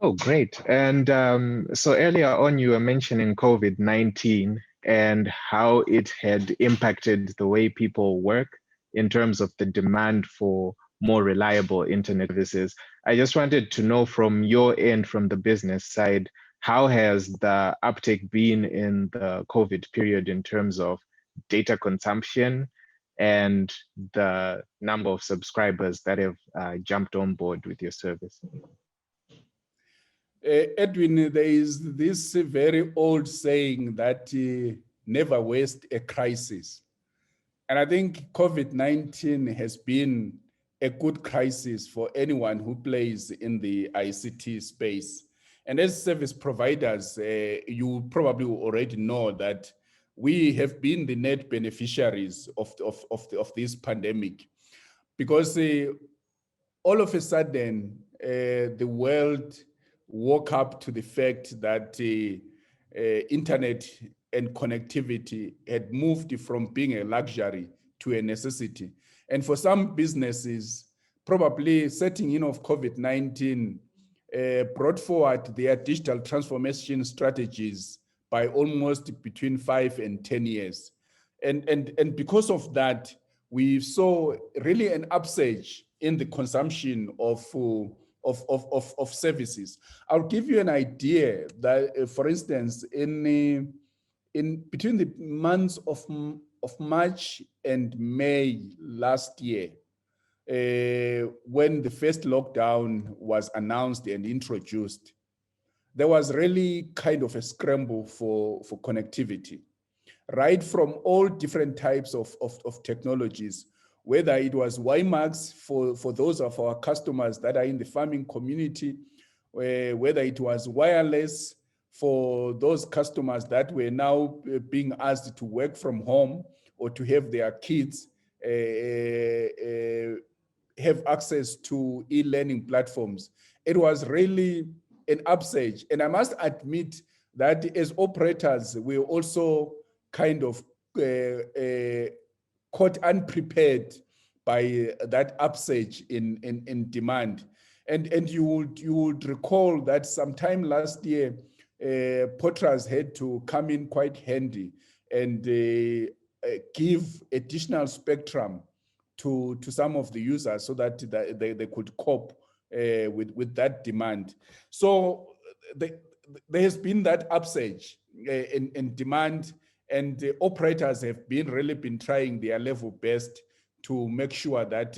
Oh, great. And so earlier on, you were mentioning COVID-19 and how it had impacted the way people work in terms of the demand for more reliable internet services. I just wanted to know from your end, from the business side, how has the uptake been in the COVID period in terms of data consumption and the number of subscribers that have jumped on board with your service? Edwin, there is this very old saying that never waste a crisis. And I think COVID-19 has been a good crisis for anyone who plays in the ICT space. And as service providers, you probably already know that we have been the net beneficiaries of this pandemic, because all of a sudden, the world woke up to the fact that internet and connectivity had moved from being a luxury to a necessity. And for some businesses, probably setting in of COVID-19 brought forward their digital transformation strategies by almost between 5 and 10 years. And because of that, we saw really an upsurge in the consumption of services. I'll give you an idea that, for instance, in between the months of March and May last year, when the first lockdown was announced and introduced, there was really kind of a scramble for connectivity, right from all different types of technologies, whether it was WiMAX for those of our customers that are in the farming community, whether it was wireless for those customers that were now being asked to work from home or to have their kids have access to e-learning platforms. It was really an upsurge. And I must admit that as operators, we also kind of caught unprepared by that upsurge in demand. And you would recall that sometime last year, Potras had to come in quite handy and give additional spectrum to some of the users so that they could cope with that demand. So there has been that upsurge in demand, and the operators have really been trying their level best to make sure that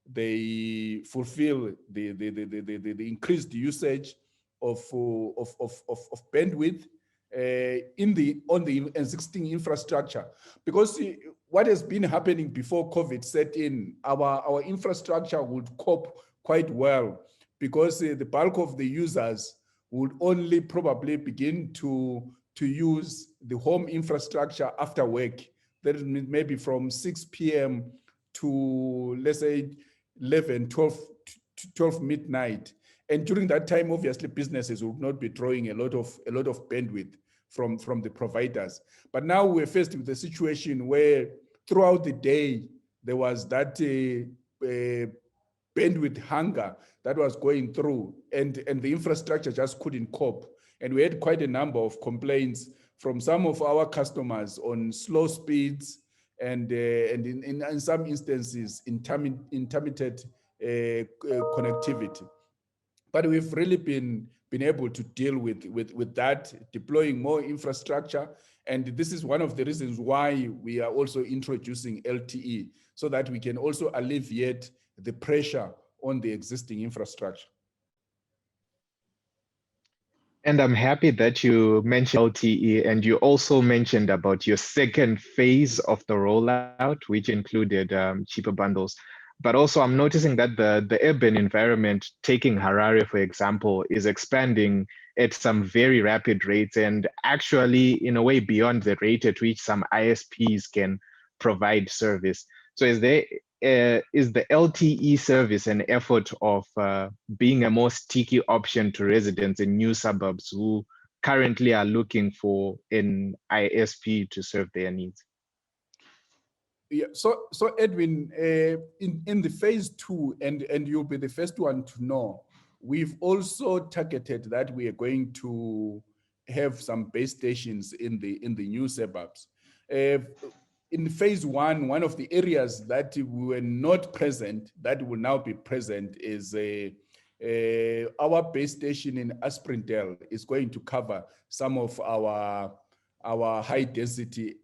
they fulfill the increased usage of bandwidth on the existing infrastructure. Because what has been happening before COVID set in, our infrastructure would cope quite well, because the bulk of the users would only probably begin to use the home infrastructure after work. That is maybe from 6 p.m. to, let's say, 11, 12 midnight. And during that time, obviously, businesses would not be drawing a lot of bandwidth from the providers. But now we're faced with a situation where throughout the day, there was that bandwidth hunger that was going through, and the infrastructure just couldn't cope. And we had quite a number of complaints from some of our customers on slow speeds and in some instances, intermittent connectivity. But we've really been able to deal with that, deploying more infrastructure. And this is one of the reasons why we are also introducing LTE, so that we can also alleviate the pressure on the existing infrastructure. And I'm happy that you mentioned LTE, and you also mentioned about your second phase of the rollout, which included cheaper bundles. But also I'm noticing that the urban environment, taking Harare, for example, is expanding at some very rapid rates, and actually in a way beyond the rate at which some ISPs can provide service. So is the LTE service an effort of being a more sticky option to residents in new suburbs who currently are looking for an ISP to serve their needs? Yeah, so Edwin, in the phase 2, and you'll be the first one to know, we've also targeted that we are going to have some base stations in the new suburbs. In phase one of the areas that we were not present, that will now be present, is our base station in Asprintel is going to cover some of our high density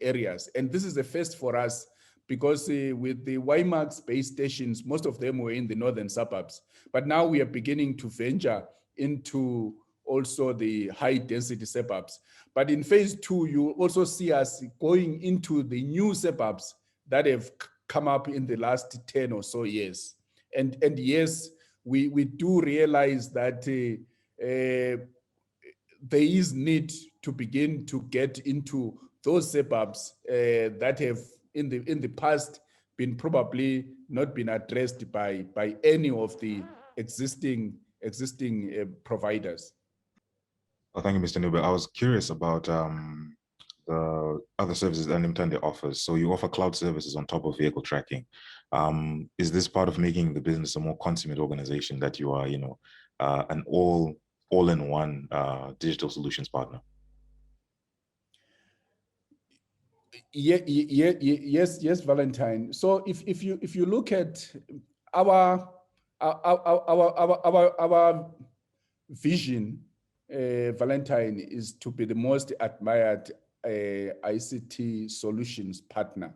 areas, and this is a first for us because with the Wibroniks base stations, most of them were in the northern suburbs, but now we are beginning to venture into also the high density suburbs. But in phase two, you also see us going into the new suburbs that have come up in the last 10 or so years. And yes, we do realize that there is need to begin to get into those suburbs that have in the past been probably not been addressed by any of the existing providers. Oh, thank you, Mr. Ncube. I was curious about the other services that Dandemutande offers. So you offer cloud services on top of vehicle tracking. Is this part of making the business a more consummate organization, that you are, an all-in-one digital solutions partner? Yes, Valentine. So if you look at our vision, Valentine, is to be the most admired ICT solutions partner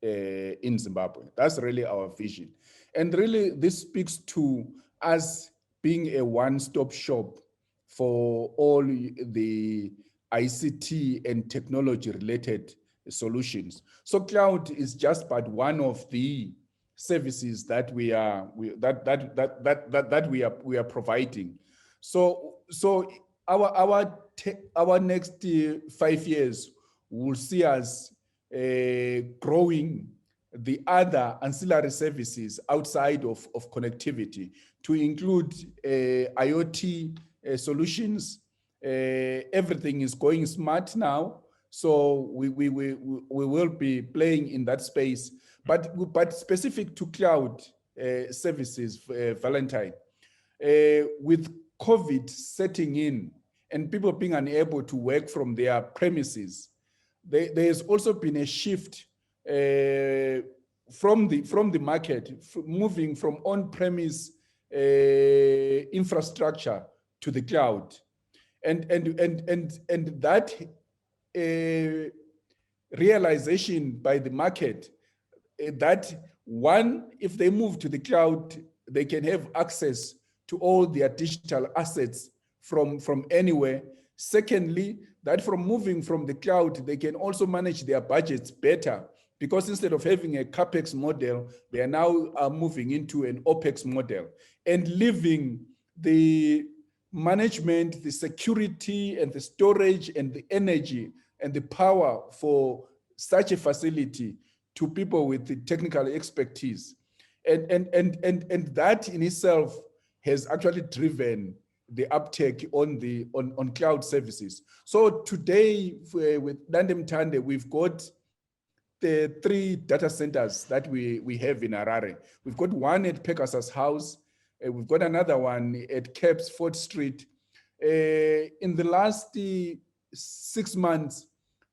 in Zimbabwe. That's really our vision. And really, this speaks to us being a one-stop shop for all the ICT and technology-related solutions. So cloud is just but one of the services that we are providing. So our next 5 years will see us growing the other ancillary services outside of connectivity to include IoT solutions. Everything is going smart now, so we will be playing in that space. But specific to cloud services, Valentine, with COVID setting in and people being unable to work from their premises, there has also been a shift from the market, moving from on-premise infrastructure to the cloud, and that realization by the market that one, if they move to the cloud, they can have access to all their digital assets from anywhere. Secondly, that from moving from the cloud, they can also manage their budgets better, because instead of having a CapEx model, they are now moving into an OpEx model and leaving the management, the security and the storage and the energy and the power for such a facility to people with the technical expertise. And that in itself has actually driven the uptake on cloud services. So today with Dandemutande, we've got the 3 data centers that we have in Harare. We've got one at Pegasus House. We've got another one at Caps 4th Street. In the last 6 months,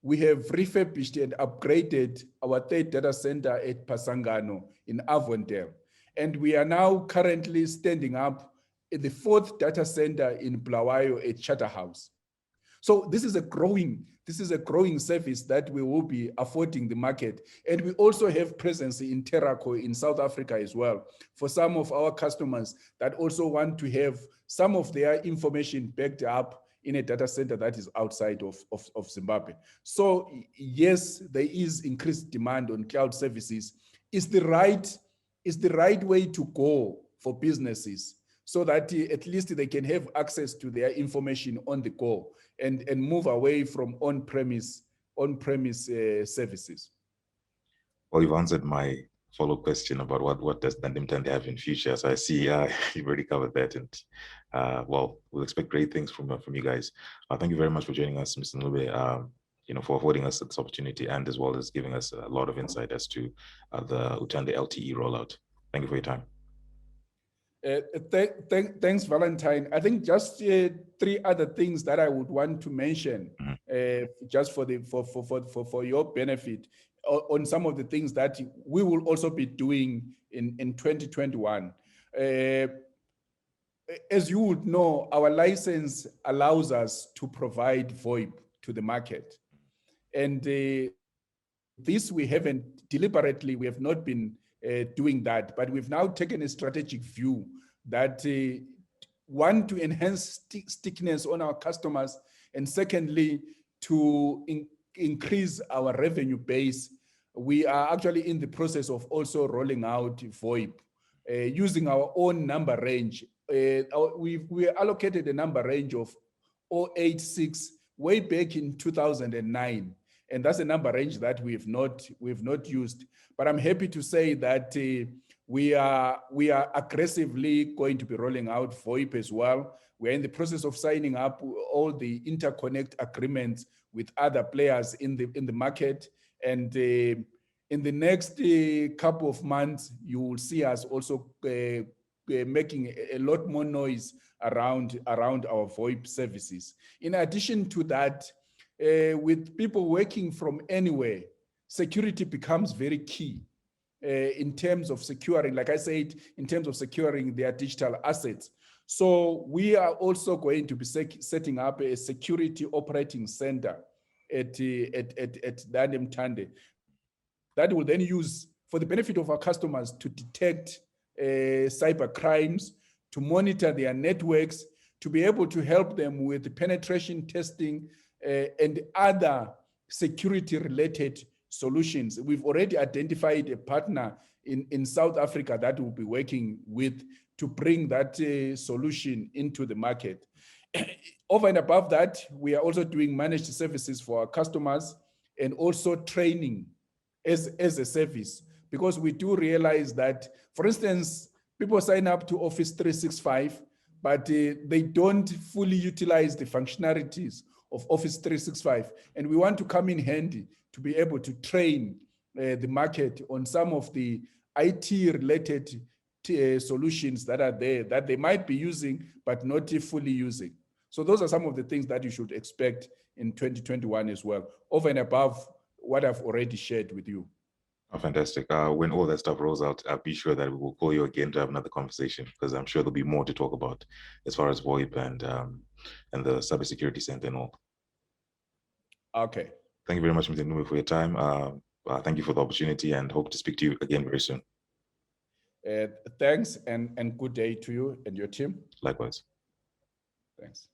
we have refurbished and upgraded our 3rd data center at Pasangano in Avondale. And we are now currently standing up at the 4th data center in Bulawayo at Charterhouse. So this is a growing service that we will be affording the market. And we also have presence in Terraco in South Africa as well, for some of our customers that also want to have some of their information backed up in a data center that is outside of Zimbabwe. So yes, there is increased demand on cloud services. It's the right way to go for businesses, so that at least they can have access to their information on the go and move away from on-premise services. Well, you've answered my follow-up question about what does Dandemutande have in future. So I see you've already covered that, and well, we'll expect great things from you guys. Thank you very much for joining us, Mr. Ncube, for affording us this opportunity, and as well as giving us a lot of insight as to the Utande LTE rollout. Thank you for your time. Thanks, Valentine. I think just 3 other things that I would want to mention, just for your benefit, on some of the things that we will also be doing in 2021. As you would know, our license allows us to provide VoIP to the market, and this we haven't deliberately, we have not been doing that, but we've now taken a strategic view that one, to enhance stickiness on our customers, and secondly, to increase our revenue base. We are actually in the process of also rolling out VoIP using our own number range. We allocated a number range of 086 way back in 2009. And that's a number range that we've not used. But I'm happy to say that we are aggressively going to be rolling out VoIP as well. We're in the process of signing up all the interconnect agreements with other players in the market. And in the next couple of months, you will see us also making a lot more noise around our VoIP services. In addition to that, with people working from anywhere, security becomes very key in terms of securing, like I said, in terms of securing their digital assets. So we are also going to be setting up a security operating center at Dandemutande that will then use, for the benefit of our customers, to detect cyber crimes, to monitor their networks, to be able to help them with the penetration testing and other security-related solutions. We've already identified a partner in South Africa that we'll be working with to bring that solution into the market. Over and above that, we are also doing managed services for our customers and also training as a service, because we do realize that, for instance, people sign up to Office 365, but they don't fully utilize the functionalities of Office 365. And we want to come in handy to be able to train the market on some of the IT-related solutions that are there that they might be using, but not fully using. So those are some of the things that you should expect in 2021 as well, over and above what I've already shared with you. Oh, fantastic. When all that stuff rolls out, I'll be sure that we will call you again to have another conversation, because I'm sure there'll be more to talk about as far as VoIP and the cybersecurity center and all. Okay. Thank you very much, Mr. Ncube, for your time. Thank you for the opportunity, and hope to speak to you again very soon. Thanks, and good day to you and your team. Likewise. Thanks.